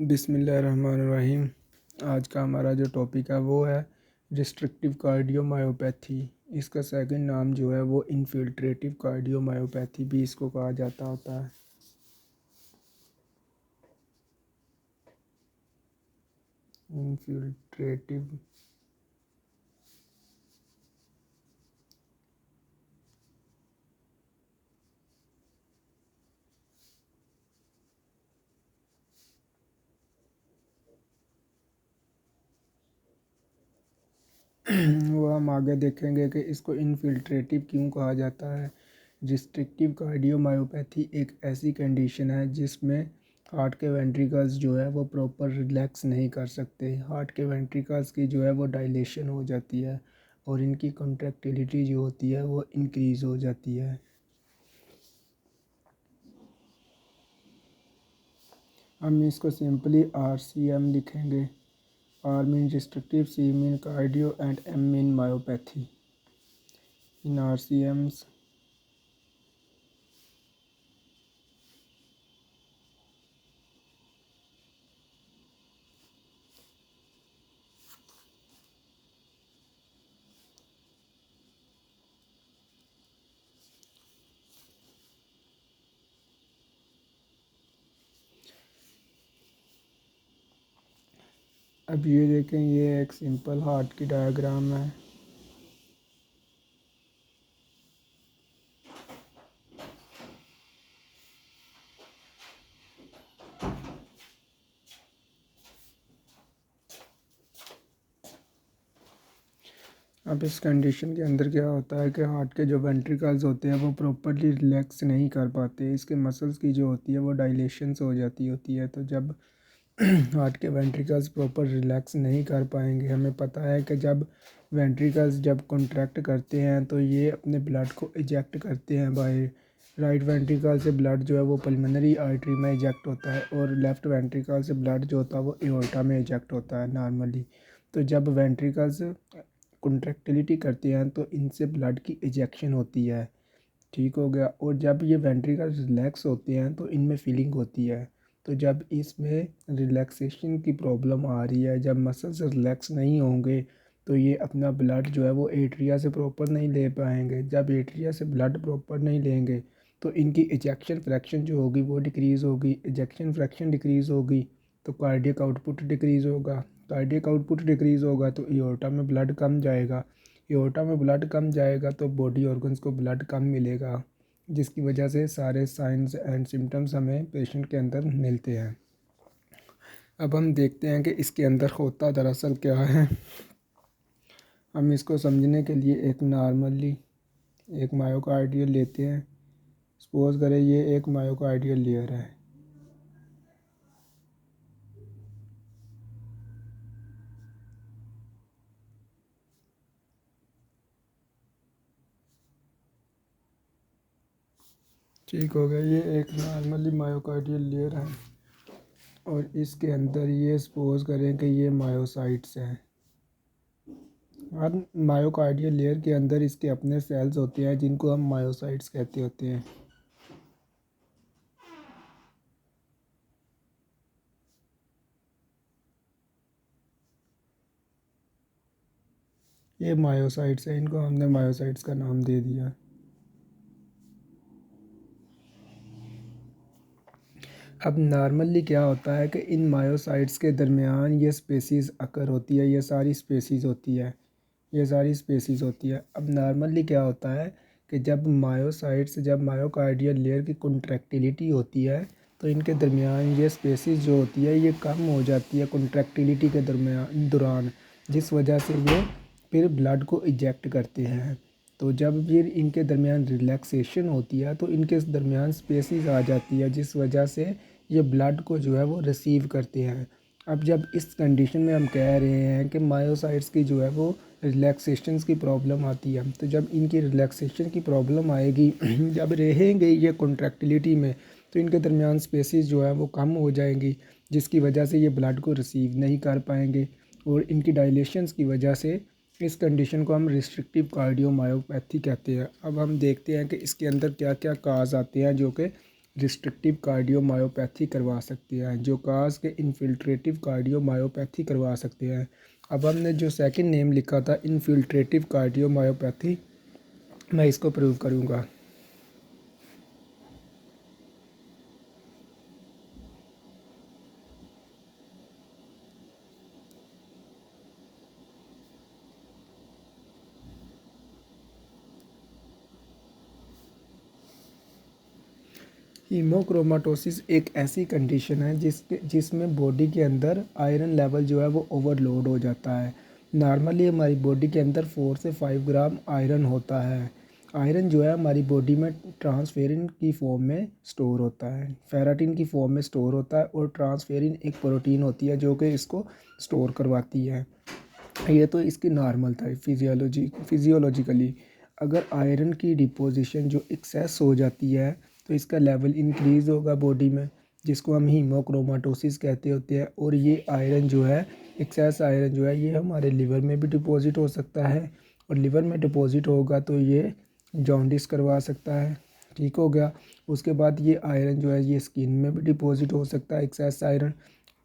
बिस्मिल्लाहिर्रहमानिर्रहीम। आज का हमारा जो टॉपिक है वो है रिस्ट्रिक्टिव कार्डियोमायोपैथी। इसका सेकंड नाम जो है वो इनफिल्ट्रेटिव कार्डियोमायोपैथी भी इसको कहा जाता होता है। इनफिल्ट्रेटिव वो हम आगे देखेंगे कि इसको इनफिल्ट्रेटिव क्यों कहा जाता है। रिस्ट्रिक्टिव कार्डियोमायोपैथी एक ऐसी कंडीशन है जिसमें हार्ट के वेंट्रिकल्स जो है वो प्रॉपर रिलैक्स नहीं कर सकते। हार्ट के वेंट्रिकल्स की जो है वो डायलेशन हो जाती है और इनकी कॉन्ट्रैक्टिलिटी जो होती है वो इंक्रीज़ हो जाती है। हम इसको सिंपली RCM लिखेंगे। R mean restrictive, C mean cardio and M mean myopathy. In RCMs अब ये देखें, ये एक सिंपल हार्ट की डायग्राम है। अब इस कंडीशन के अंदर क्या होता है कि हार्ट के जो वेंट्रिकल्स होते हैं वो प्रॉपरली रिलैक्स नहीं कर पाते। इसके मसल्स की जो होती है वो डायलेशंस हो जाती होती है। तो जब हार्ट के वेंट्रिकल्स प्रॉपर रिलैक्स नहीं कर पाएंगे, हमें पता है कि जब वेंट्रिकल्स जब कॉन्ट्रैक्ट करते हैं तो ये अपने ब्लड को इजेक्ट करते हैं बाहर। राइट वेंट्रिकल से ब्लड जो है वो पल्मोनरी आर्टरी में इजेक्ट होता है और लेफ़्ट वेंट्रिकल से ब्लड जो होता है वो एओर्टा में इजेक्ट होता है नॉर्मली। तो जब वेंट्रिकल्स कॉन्ट्रैक्टिलिटी करते हैं तो इनसे ब्लड की इजेक्शन होती है। ठीक हो गया। और जब ये वेंट्रिकल्स रिलैक्स होते हैं तो इनमें फीलिंग होती है। तो जब इसमें रिलैक्सेशन की प्रॉब्लम आ रही है, जब मसल्स रिलैक्स नहीं होंगे तो ये अपना ब्लड जो है वो एट्रिया से प्रॉपर नहीं ले पाएंगे। जब एट्रिया से ब्लड प्रॉपर नहीं लेंगे तो इनकी इजेक्शन फ्रैक्शन जो होगी वो डिक्रीज़ होगी। इजेक्शन फ्रैक्शन डिक्रीज़ होगी तो कार्डियक आउटपुट डिक्रीज़ होगा। कार्डियक आउटपुट डिक्रीज़ होगा तो एओर्टा में ब्लड कम जाएगा। एओर्टा में ब्लड कम जाएगा तो बॉडी ऑर्गन्स को ब्लड कम मिलेगा, जिसकी वजह से सारे साइंस एंड सिम्टम्स हमें पेशेंट के अंदर मिलते हैं। अब हम देखते हैं कि इसके अंदर होता दरअसल क्या है। हम इसको समझने के लिए एक मायोकार्डियल लेते हैं। सपोज करें ये एक मायोकार्डियल लेयर है। ठीक हो गया। ये एक नॉर्मली मायोकार्डियल लेयर है और इसके अंदर ये सपोज करें कि ये मायोसाइट्स हैं। हर मायोकार्डियल लेयर के अंदर इसके अपने सेल्स होते हैं जिनको हम मायोसाइट्स कहते होते हैं। ये मायोसाइट्स हैं, इनको हमने मायोसाइट्स का नाम दे दिया। अब नॉर्मली क्या होता है कि इन मायोसाइट्स के दरमियान ये स्पेसीज़ अकर होती है। ये सारी स्पेसीज़ होती है। ये सारी स्पेसीज़ होती है। अब नॉर्मली क्या होता है कि जब मायोकार्डियल लेयर की कॉन्ट्रैक्टिलिटी होती है तो इनके दरमियान ये स्पेसीज़ जो होती है ये कम हो जाती है कॉन्ट्रैक्टिलिटी के दौरान, जिस वजह से ये फिर ब्लड को इजेक्ट करते हैं। तो जब फिर इनके दरमियान रिलैक्सेशन होती है तो इनके दरमियान स्पेसीज़ आ जाती है, जिस वजह से ये ब्लड को जो है वो रिसीव करते हैं। अब जब इस कंडीशन में हम कह रहे हैं कि मायोसाइट्स की जो है वो रिलैक्सेशंस की प्रॉब्लम आती है, तो जब इनकी रिलैक्सेशन की प्रॉब्लम आएगी जब रहेंगे ये कॉन्ट्रैक्टिलिटी में तो इनके दरमियान स्पेसीज़ जो है वो कम हो जाएंगी, जिसकी वजह से ये ब्लड को रिसीव नहीं कर पाएंगे और इनकी डायलेशंस की वजह से इस कंडीशन को हम रिस्ट्रिक्टिव कार्डियोमायोपैथी कहते हैं। अब हम देखते हैं कि इसके अंदर क्या क्या काज आते हैं जो कि रिस्ट्रिक्टिव कार्डियोमायोपैथी करवा सकते हैं, जो काज के इन्फिल्ट्रेटिव कार्डियोमायोपैथी करवा सकते हैं। अब हमने जो सेकंड नेम लिखा था इन्फिल्ट्रेटिव कार्डियोमायोपैथी, मैं इसको प्रूव करूँगा। हीमोक्रोमाटोसिस एक ऐसी कंडीशन है जिसमें बॉडी के अंदर आयरन लेवल जो है वो ओवरलोड हो जाता है। नॉर्मली हमारी बॉडी के अंदर 4 से 5 ग्राम आयरन होता है। आयरन जो है हमारी बॉडी में ट्रांसफेरिन की फॉर्म में स्टोर होता है, फेराटिन की फॉर्म में स्टोर होता है, और ट्रांसफेरिन एक प्रोटीन होती है जो कि इसको स्टोर करवाती है। ये तो इसकी नॉर्मल था फिजियोलॉजिकली। अगर आयरन की डिपोजिशन जो एक्सेस हो जाती है तो इसका लेवल इंक्रीज़ होगा बॉडी में, जिसको हम हीमोक्रोमाटोसिस कहते होते हैं। और ये आयरन जो है, एक्सेस आयरन जो है, ये हमारे लिवर में भी डिपॉजिट हो सकता है, और लिवर में डिपॉजिट होगा तो ये जॉन्डिस करवा सकता है। ठीक हो गया। उसके बाद ये आयरन जो है ये स्किन में भी डिपॉजिट हो सकता है, एक्सेस आयरन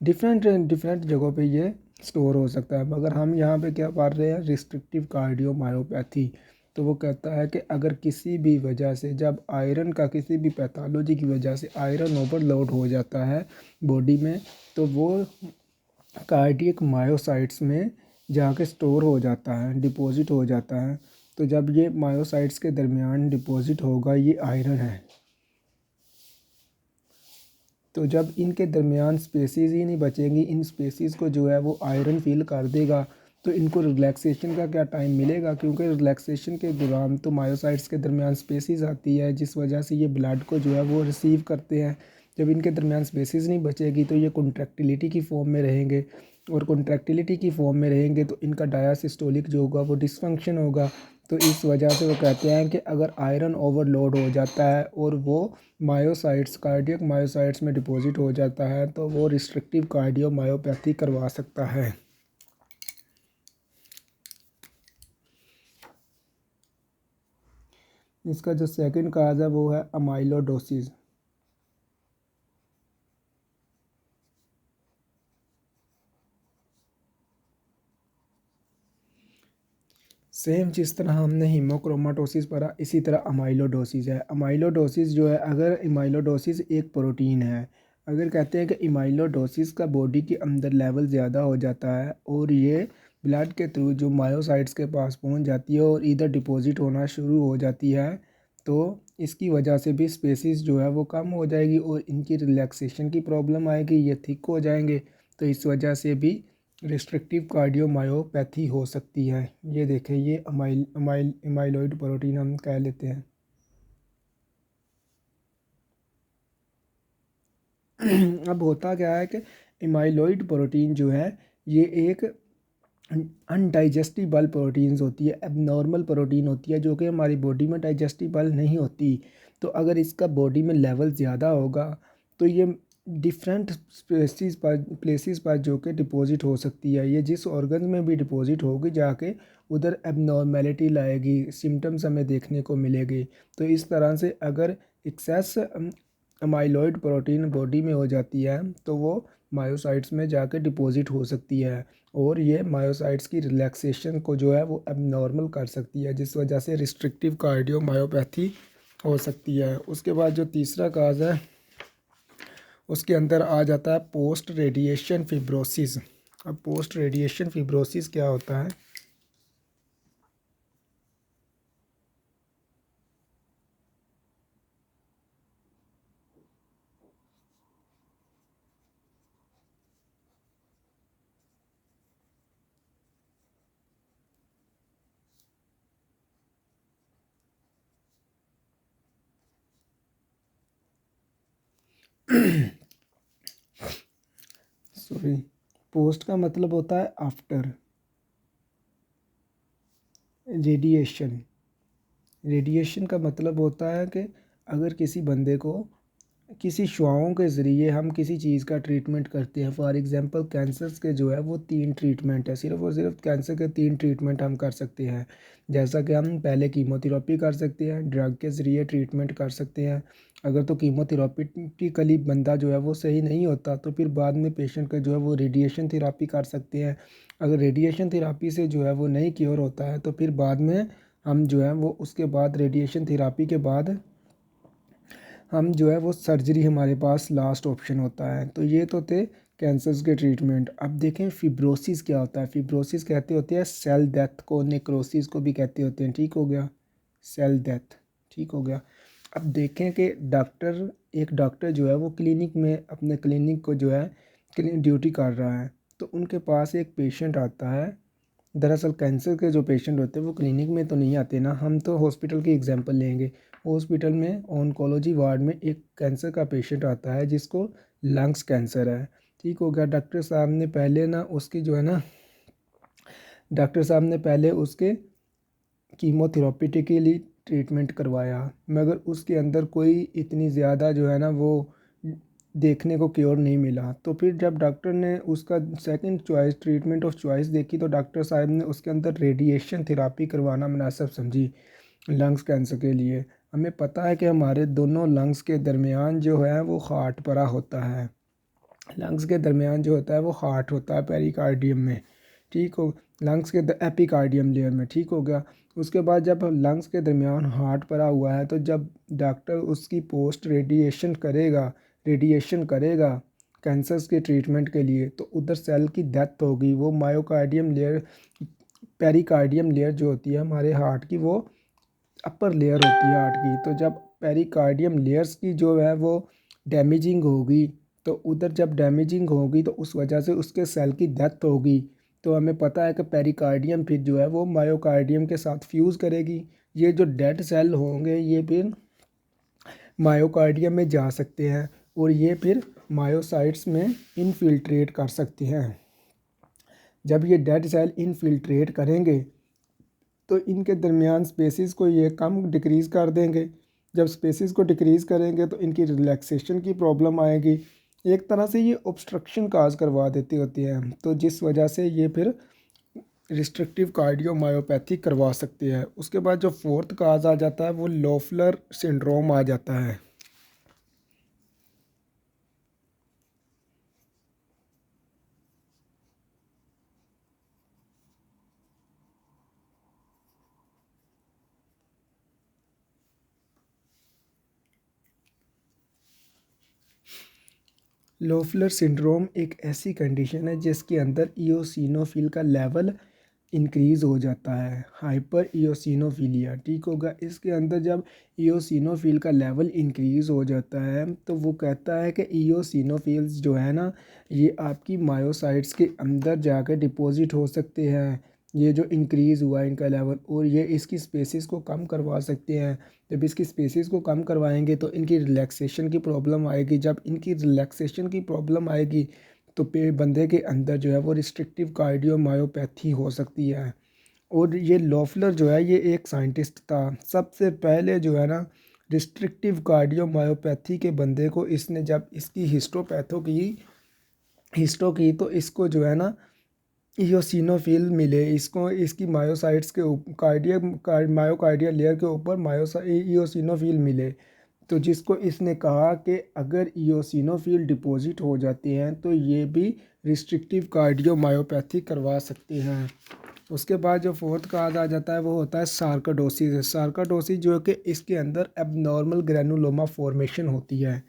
डिफरेंट डिफरेंट जगहों पे ये स्टोर हो सकता है। मगर हम यहाँ पे क्या पढ़ रहे हैं, रिस्ट्रिक्टिव कार्डियोमायोपैथी। तो वो कहता है कि अगर किसी भी वजह से, जब आयरन का किसी भी पैथोलॉजी की वजह से आयरन ओवरलोड हो जाता है बॉडी में, तो वो कार्डियक मायोसाइट्स में जाके स्टोर हो जाता है, डिपॉजिट हो जाता है। तो जब ये मायोसाइट्स के दरमियान डिपॉजिट होगा ये आयरन है, तो जब इनके दरमियान स्पेसिस ही नहीं बचेंगी, इन स्पेसिस को जो है वो आयरन फिल कर देगा, तो इनको रिलैक्सेशन का क्या टाइम मिलेगा, क्योंकि रिलैक्सेशन के दौरान तो मायोसाइट्स के दरमियान स्पेसिस आती है, जिस वजह से ये ब्लड को जो है वो रिसीव करते हैं। जब इनके दरमियान स्पेसिस नहीं बचेगी तो ये कॉन्ट्रैक्टिलिटी की फॉर्म में रहेंगे, और कॉन्ट्रैक्टिलिटी की फॉर्म में रहेंगे तो इनका डायासिस्टोलिक जो होगा वो डिसफंक्शन होगा। तो इस वजह से वो कहते हैं कि अगर आयरन ओवरलोड हो जाता है और वो मायोसाइट्स, कार्डियक मायोसाइट्स में डिपॉजिट हो जाता है, तो वो रिस्ट्रिक्टिव कार्डियोमायोपैथी करवा सकता है। इसका जो सेकंड काज है वो है अमाइलोडोसिस। सेम जिस तरह हमने हीमोक्रोमाटोसिस पढ़ा, इसी तरह अमाइलोडोसिस है। अमाइलोडोसिस जो है, अगर अमाइलोडोसिस एक प्रोटीन है, अगर कहते हैं कि अमाइलोडोसिस का बॉडी के अंदर लेवल ज़्यादा हो जाता है और ये ब्लड के थ्रू जो मायोसाइट्स के पास पहुंच जाती है और इधर डिपॉजिट होना शुरू हो जाती है, तो इसकी वजह से भी स्पेसिस जो है वो कम हो जाएगी और इनकी रिलैक्सेशन की प्रॉब्लम आएगी, ये थिक हो जाएंगे। तो इस वजह से भी रिस्ट्रिक्टिव कार्डियोमायोपैथी हो सकती है। ये देखें, ये अमाइलॉइड प्रोटीन हम कह लेते हैं। अब होता क्या है कि एमाइलॉइड प्रोटीन जो है ये एक अनडाइजेस्टिबल प्रोटीन्स होती है, एबनॉर्मल प्रोटीन होती है, जो कि हमारी बॉडी में डाइजेस्टिबल नहीं होती। तो अगर इसका बॉडी में लेवल ज़्यादा होगा तो ये डिफरेंट प्लेसेस पर जो कि डिपॉजिट हो सकती है। ये जिस ऑर्गन में भी डिपॉजिट होगी जाके उधर एबनॉर्मेलिटी लाएगी, सिम्टम्स हमें देखने को मिलेगी। तो इस तरह से अगर एक्सेस अमाइलॉइड प्रोटीन बॉडी में हो जाती है तो वो मायोसाइट्स में जाकर डिपॉजिट हो सकती है, और ये मायोसाइट्स की रिलैक्सेशन को जो है वो एबनॉर्मल कर सकती है, जिस वजह से रिस्ट्रिक्टिव कार्डियोमायोपैथी हो सकती है। उसके बाद जो तीसरा काज है उसके अंदर आ जाता है पोस्ट रेडिएशन फिब्रोसिस। अब पोस्ट रेडिएशन फिब्रोसिस क्या होता है? सॉरी, पोस्ट का मतलब होता है आफ्टर। रेडिएशन, रेडिएशन का मतलब होता है कि अगर किसी बंदे को किसी शुआओं के ज़रिए हम किसी चीज़ का ट्रीटमेंट करते हैं। फॉर एग्ज़ाम्पल कैंसर्स के जो है वो 3 ट्रीटमेंट है, सिर्फ़ और सिर्फ कैंसर के 3 ट्रीटमेंट हम कर सकते हैं। जैसा कि हम पहले कीमोथेरेपी कर सकते हैं, ड्रग के ज़रिए ट्रीटमेंट कर सकते हैं। अगर तो कीमोथेरेपिटिकली बंदा जो है वो सही नहीं होता तो फिर बाद में पेशेंट का जो है वो रेडिएशन थेरापी कर सकते हैं। अगर रेडिएशन थेरापी से जो है वो नहीं क्योर होता है तो फिर बाद में हम जो है वो उसके बाद रेडिएशन थेरापी के बाद हम जो है वो सर्जरी हमारे पास लास्ट ऑप्शन होता है। तो ये तो थे कैंसर्स के ट्रीटमेंट। अब देखें फिब्रोसिस क्या होता है। फिब्रोसिस कहते होते हैं सेल डेथ को, नेक्रोसिस को भी कहते होते हैं। ठीक हो गया, सेल डेथ, ठीक हो गया। अब देखें कि एक डॉक्टर जो है वो क्लिनिक में अपने क्लिनिक को जो है ड्यूटी कर रहा है, तो उनके पास एक पेशेंट आता है। दरअसल कैंसर के जो पेशेंट होते हैं वो क्लिनिक में तो नहीं आते ना, हम तो हॉस्पिटल की एग्जांपल लेंगे। हॉस्पिटल में ऑन्कोलॉजी वार्ड में एक कैंसर का पेशेंट आता है जिसको लंग्स कैंसर है। ठीक हो गया। डॉक्टर साहब ने पहले ना उसकी जो है ना डॉक्टर साहब ने पहले उसके कीमोथेरेपिटिकली ट्रीटमेंट करवाया, मगर उसके अंदर कोई इतनी ज़्यादा जो है ना वो देखने को क्योर नहीं मिला। तो फिर जब डॉक्टर ने उसका second choice, treatment of choice देखी, तो डॉक्टर साहब ने उसके अंदर रेडिएशन थेरापी करवाना मुनासिब समझी लंग्स कैंसर के लिए। हमें पता है कि हमारे दोनों लंग्स के दरमियान जो है वो हार्ट परा होता है। लंग्स के दरमियान जो होता है वो हार्ट होता है पेरिकार्डियम में। ठीक हो, लंग्स के एपिकार्डियम लेयर में। ठीक हो गया। उसके बाद जब लंग्स के दरमियान हार्ट पड़ा हुआ है तो जब डॉक्टर उसकी पोस्ट रेडिएशन करेगा कैंसर्स के ट्रीटमेंट के लिए, तो उधर सेल की डेथ होगी। वो मायोकार्डियम लेयर, पेरिकार्डियम लेयर जो होती है हमारे हार्ट की, वो अपर लेयर होती है हार्ट की। तो जब पेरिकार्डियम लेयर्स की जो है वो डैमेजिंग होगी, तो उधर जब डैमेजिंग होगी तो उस वजह से उसके सेल की डेथ होगी। तो हमें पता है कि पेरिकार्डियम फिर जो है वो मायोकार्डियम के साथ फ्यूज़ करेगी। ये जो डेड सेल होंगे ये फिर मायोकार्डियम में जा सकते हैं और ये फिर मायोसाइट्स में इनफिल्ट्रेट कर सकते हैं। जब ये डेड सेल इनफिल्ट्रेट करेंगे तो इनके दरमियान स्पेसिस को ये कम डिक्रीज़ कर देंगे। जब स्पेसिस को डिक्रीज़ करेंगे तो इनकी रिलैक्सेशन की प्रॉब्लम आएगी। एक तरह से ये ऑब्स्ट्रक्शन काज करवा देती होती है, तो जिस वजह से ये फिर रिस्ट्रिक्टिव कार्डियोमायोपैथी करवा सकते हैं। उसके बाद जो फोर्थ काज आ जाता है वो लोफलर सिंड्रोम आ जाता है। लोफलर सिंड्रोम एक ऐसी कंडीशन है जिसके अंदर इयोसिनोफिल का लेवल इंक्रीज़ हो जाता है, हाइपर इयोसिनोफिलिया। ठीक होगा। इसके अंदर जब इयोसिनोफिल का लेवल इंक्रीज़ हो जाता है तो वो कहता है कि इयोसिनोफिल्स जो है ना ये आपकी मायोसाइट्स के अंदर जाकर डिपॉजिट हो सकते हैं। ये जो इंक्रीज़ हुआ है इनका लेवल, और ये इसकी स्पेसिस को कम करवा सकते हैं। जब इसकी स्पेसिस को कम करवाएंगे तो इनकी रिलैक्सेशन की प्रॉब्लम आएगी। जब इनकी रिलैक्सेशन की प्रॉब्लम आएगी तो पे बंदे के अंदर जो है वो रिस्ट्रिक्टिव कार्डियोमायोपैथी हो सकती है। और ये लोफलर जो है ये एक साइंटिस्ट था, सबसे पहले जो है ना रिस्ट्रिक्टिव कार्डियोमायोपैथी के बंदे को इसने जब इसकी हिस्टो की तो इसको जो है ना इयोसिनोफिल मिले। इसको इसकी मायोसाइट्स के मायोकार्डियल लेयर के ऊपर इयोसिनोफिल मिले। तो जिसको इसने कहा कि अगर इयोसिनोफिल डिपॉजिट हो जाते हैं तो ये भी रिस्ट्रिक्टिव कार्डियोमायोपैथी करवा सकते हैं। उसके बाद जो फोर्थ काज आ जाता है वो होता है सार्कोडोसिस। सार्कोडोसिस जो है कि इसके अंदर एबनॉर्मल ग्रैनुलोमा फॉर्मेशन होती है।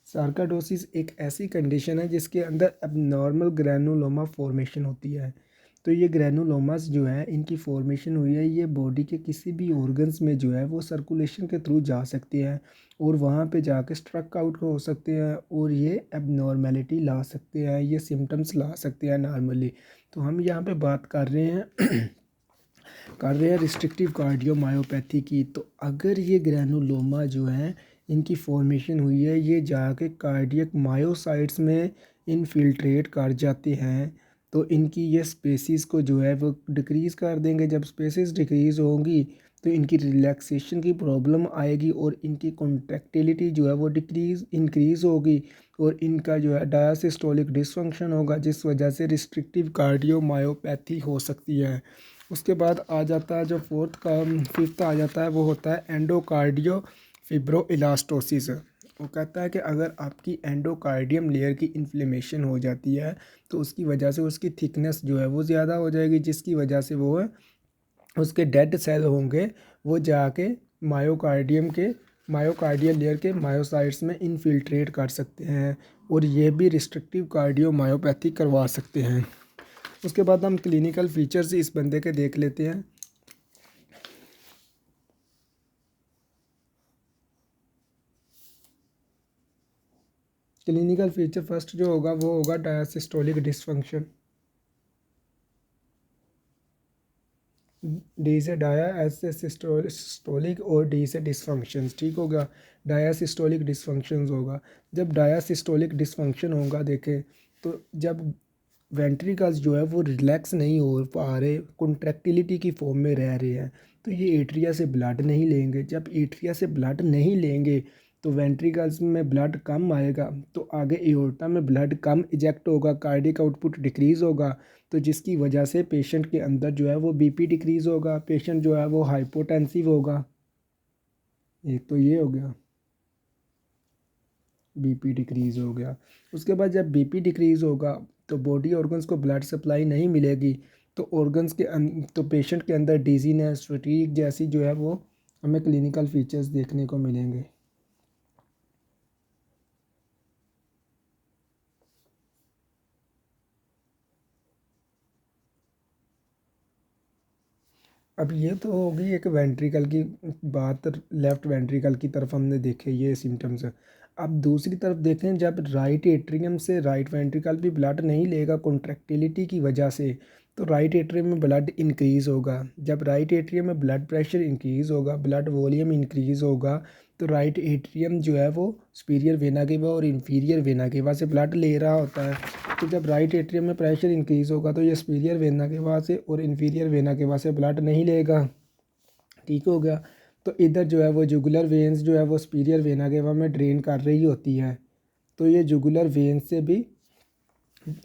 सार्काडोसिस एक ऐसी कंडीशन है जिसके अंदर एबनॉर्मल ग्रैनुलोमा फॉर्मेशन होती है। तो ये ग्रैनुलोमास जो है इनकी फॉर्मेशन हुई है, ये बॉडी के किसी भी ऑर्गन्स में जो है वो सर्कुलेशन के थ्रू जा सकते हैं और वहाँ पे जाके स्ट्रक आउट हो सकते हैं और ये एबनॉर्मेलिटी ला सकते हैं, ये सिम्टम्स ला सकते हैं नॉर्मली। तो हम यहाँ पे बात कर रहे हैं रिस्ट्रिक्टिव कार्डियोमायोपैथी की। तो अगर ये ग्रैनुलोमा जो है इनकी फॉर्मेशन हुई है, ये जाके कार्डियक मायोसाइट्स में इनफिल्ट्रेट कर जाते हैं तो इनकी ये स्पेसिस को जो है वो डिक्रीज़ कर देंगे। जब स्पेसिस डिक्रीज़ होंगी तो इनकी रिलैक्सेशन की प्रॉब्लम आएगी और इनकी कॉन्ट्रैक्टिलिटी जो है वो इंक्रीज़ होगी और इनका जो है डायसिस्टोलिक डिसफंक्शन होगा, जिस वजह से रिस्ट्रिक्टिव कार्डियोमायोपैथी हो सकती है। उसके बाद आ जाता है जो फिफ्थ आ जाता है, वो होता है एंडोकार्डियो फिब्रोइलास्टोसिस। वो कहता है कि अगर आपकी एंडोकार्डियम लेयर की इन्फ्लेमेशन हो जाती है तो उसकी वजह से उसकी थिकनेस जो है वो ज़्यादा हो जाएगी, जिसकी वजह से वो उसके डेड सेल होंगे वो जाके मायोकार्डियम के मायोकार्डियल लेयर के मायोसाइट्स में इनफिल्ट्रेट कर सकते हैं और ये भी रिस्ट्रिक्टिव कार्डियोमायोपैथी करवा सकते हैं। उसके बाद हम क्लिनिकल फीचर्स इस बंदे के देख लेते हैं। क्लिनिकल फीचर फर्स्ट जो होगा वो होगा डायसिस्टोलिक डिसफंक्शन। डी से डाया, एस से सिस्टोलिक और डी से डिसफंक्शंस। ठीक होगा, डायासिस्टोलिक डिसफंक्शंस होगा। जब डायासिस्टोलिक डिसफंक्शन होगा देखें तो जब वेंट्रिकल्स जो है वो रिलैक्स नहीं हो पा रहे, कॉन्ट्रैक्टिलिटी की फॉर्म में रह रहे हैं, तो ये एट्रिया से ब्लड नहीं लेंगे। जब एट्रिया से ब्लड नहीं लेंगे तो वेंट्रिकल्स में ब्लड कम आएगा तो आगे एओर्टा में ब्लड कम इजेक्ट होगा, कार्डियक आउटपुट डिक्रीज़ होगा, तो जिसकी वजह से पेशेंट के अंदर जो है वो बीपी डिक्रीज़ होगा, पेशेंट जो है वो हाइपोटेंसिव होगा। एक तो ये हो गया, बीपी डिक्रीज़ हो गया। उसके बाद जब बीपी डिक्रीज़ होगा तो बॉडी ऑर्गन्स को ब्लड सप्लाई नहीं मिलेगी, तो तो पेशेंट के अंदर डिजीनेस, फटीग जैसी जो है वो हमें क्लिनिकल फीचर्स देखने को मिलेंगे। अब ये तो होगी एक वेंट्रिकल की बात, लेफ्ट वेंट्रिकल की तरफ हमने देखे ये सिम्टम्स। अब दूसरी तरफ देखें, जब राइट एट्रियम से राइट वेंट्रिकल भी ब्लड नहीं लेगा कॉन्ट्रैक्टिलिटी की वजह से, तो राइट एट्रियम में ब्लड इंक्रीज़ होगा। जब राइट एट्रियम में ब्लड प्रेशर इंक्रीज़ होगा, ब्लड वॉल्यूम इंक्रीज़ होगा, तो राइट एट्रियम जो है वो सुपीरियर वेना केवा और इन्फीरियर वेना केवा से ब्लड ले रहा होता है। तो जब राइट एट्रियम में प्रेशर इंक्रीज़ होगा तो ये सुपीरियर वेना केवा से और इन्फीरियर वेना केवा से ब्लड नहीं लेगा। ठीक हो गया। तो इधर जो है वो जुगुलर वेन्स जो है वो सुपीरियर वेना केवा में ड्रेन कर रही होती है, तो ये जुगुलर वेन्स से भी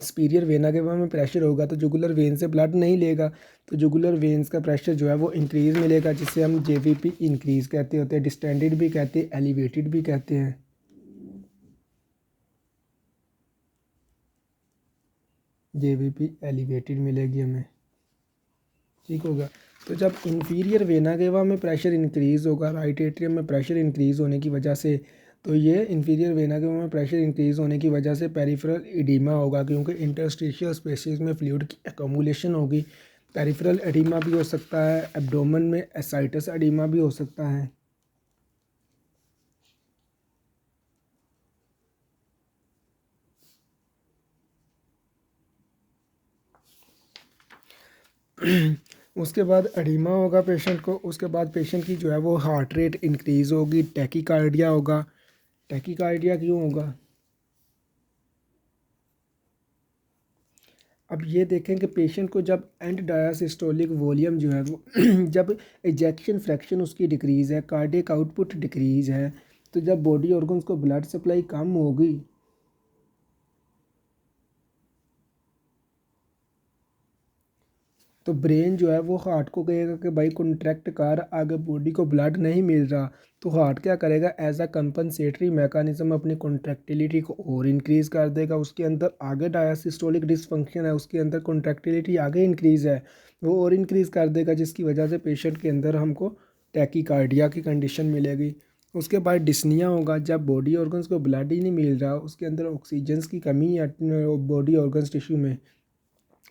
सुपीरियर वेना केवा में प्रेशर होगा तो जुगुलर वेन से ब्लड नहीं लेगा, तो जुगुलर वेन्स का प्रेशर जो है वो इंक्रीज़ मिलेगा, जिसे हम जेवीपी इंक्रीज़ कहते होते हैं, डिस्टेंडेड भी कहते हैं, एलिवेटेड भी कहते हैं। जेवीपी एलिवेटेड मिलेगी हमें। ठीक होगा। तो जब इंफीरियर वेना केवा में प्रेशर इंक्रीज़ होगा, राइट एट्रियम में प्रेशर इंक्रीज़ होने की वजह से, तो ये इंफीरियर वेना केवा में प्रेशर इंक्रीज़ होने की वजह से पेरिफेरल एडिमा होगा, क्योंकि इंटरस्टिशियल स्पेसेस में फ्लूइड की एकमुलेशन होगी। पेरिफेरल एडिमा भी हो सकता है, एब्डोमेन में एसाइटस एडिमा भी हो सकता है। उसके बाद एडिमा होगा पेशेंट को। उसके बाद पेशेंट की जो है वो हार्ट रेट इंक्रीज़ होगी, टैकीकार्डिया होगा। टैकीकार्डिया क्यों होगा? अब ये देखें कि पेशेंट को जब एंड डायसिस्टोलिक वॉल्यूम जो है वो जब एजेक्शन फ्रैक्शन उसकी डिक्रीज़ है, कार्डियक आउटपुट डिक्रीज़ है, तो जब बॉडी ऑर्गन्स को ब्लड सप्लाई कम होगी तो ब्रेन जो है वो हार्ट को कहेगा कि भाई कॉन्ट्रैक्ट कर, आगे बॉडी को ब्लड नहीं मिल रहा, तो हार्ट क्या करेगा, एज अ कंपनसेटरी मैकेनिज्म अपनी कॉन्ट्रैक्टिलिटी को और इंक्रीज़ कर देगा। उसके अंदर आगे डायसिस्टोलिक डिसफंक्शन है, उसके अंदर कॉन्ट्रैक्टिलिटी आगे इंक्रीज़ है, वो और इंक्रीज़ कर देगा, जिसकी वजह से पेशेंट के अंदर हमको टैकीकार्डिया की कंडीशन मिलेगी। उसके बाद डिस्निया होगा, जब बॉडी ऑर्गन्स को ब्लड ही नहीं मिल रहा, उसके अंदर ऑक्सीजन की कमी है बॉडी ऑर्गन्स टिश्यू में,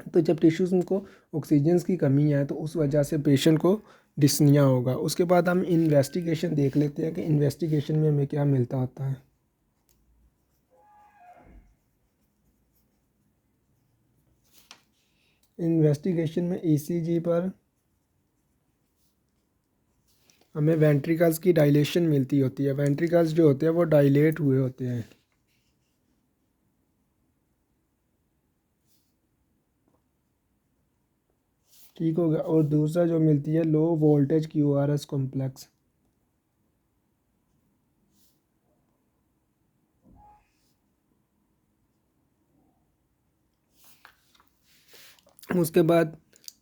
तो जब टिश्यूज़ को ऑक्सीजन की कमी है तो उस वजह से पेशेंट को डिस्निया होगा। उसके बाद हम इन्वेस्टिगेशन देख लेते हैं कि इन्वेस्टिगेशन में हमें क्या मिलता होता है। इन्वेस्टिगेशन में ईसीजी पर हमें वेंट्रिकल्स की डायलेशन मिलती होती है। वेंट्रिकल्स जो होते हैं वो डायलेट हुए होते हैं। ठीक हो गया। और दूसरा जो मिलती है लो वोल्टेज QRS कॉम्प्लेक्स। उसके बाद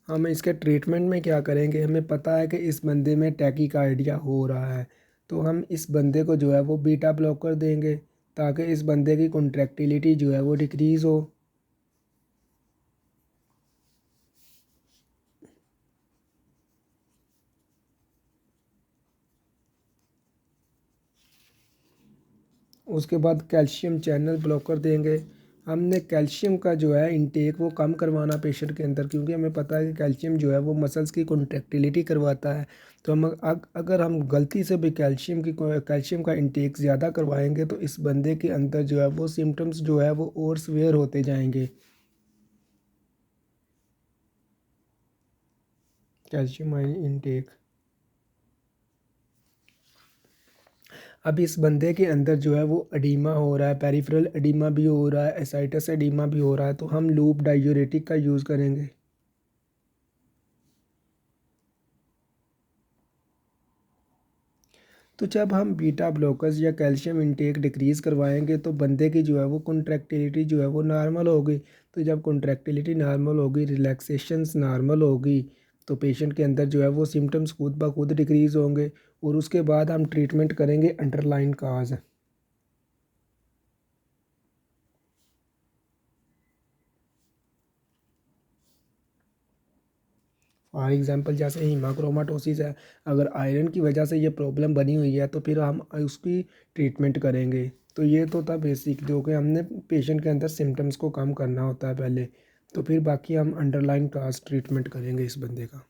हम इसके ट्रीटमेंट में क्या करेंगे, हमें पता है कि इस बंदे में टैकीकार्डिया हो रहा है, तो हम इस बंदे को जो है वो बीटा ब्लॉकर देंगे ताकि इस बंदे की कॉन्ट्रैक्टिलिटी जो है वो डिक्रीज़ हो। उसके बाद कैल्शियम चैनल ब्लॉकर देंगे। हमने कैल्शियम का जो है इनटेक वो कम करवाना पेशेंट के अंदर, क्योंकि हमें पता है कि कैल्शियम जो है वो मसल्स की कॉन्ट्रैक्टिलिटी करवाता है। तो हम अगर हम गलती से भी कैल्शियम का इनटेक ज़्यादा करवाएंगे तो इस बंदे के अंदर जो है वो सिम्टम्स जो है वो और सीवियर होते जाएंगे। Calcium intake. अब इस बंदे के अंदर जो है वो एडीमा हो रहा है, पेरिफेरल एडीमा भी हो रहा है, एसाइटस एडीमा भी हो रहा है, तो हम लूप डायूरेटिक का यूज़ करेंगे। तो जब हम बीटा ब्लॉकर्स या कैल्शियम इंटेक डिक्रीज़ करवाएंगे तो बंदे की जो है वो कॉन्ट्रैक्टिलिटी जो है वो नॉर्मल होगी। तो जब कॉन्ट्रैक्टिलिटी नॉर्मल होगी, रिलैक्सेशंस नॉर्मल होगी, तो पेशेंट के अंदर जो है वो सिम्टम्स खुद ब खुद डिक्रीज़ होंगे। और उसके बाद हम ट्रीटमेंट करेंगे अंडरलाइन काज। फॉर एग्जांपल जैसे हीमाक्रोमाटोसिस है, अगर आयरन की वजह से ये प्रॉब्लम बनी हुई है तो फिर हम उसकी ट्रीटमेंट करेंगे। तो ये तो था बेसिक जो कि हमने पेशेंट के अंदर सिम्टम्स को कम करना होता है पहले, तो फिर बाकी हम अंडरलाइन काज ट्रीटमेंट करेंगे इस बंदे का।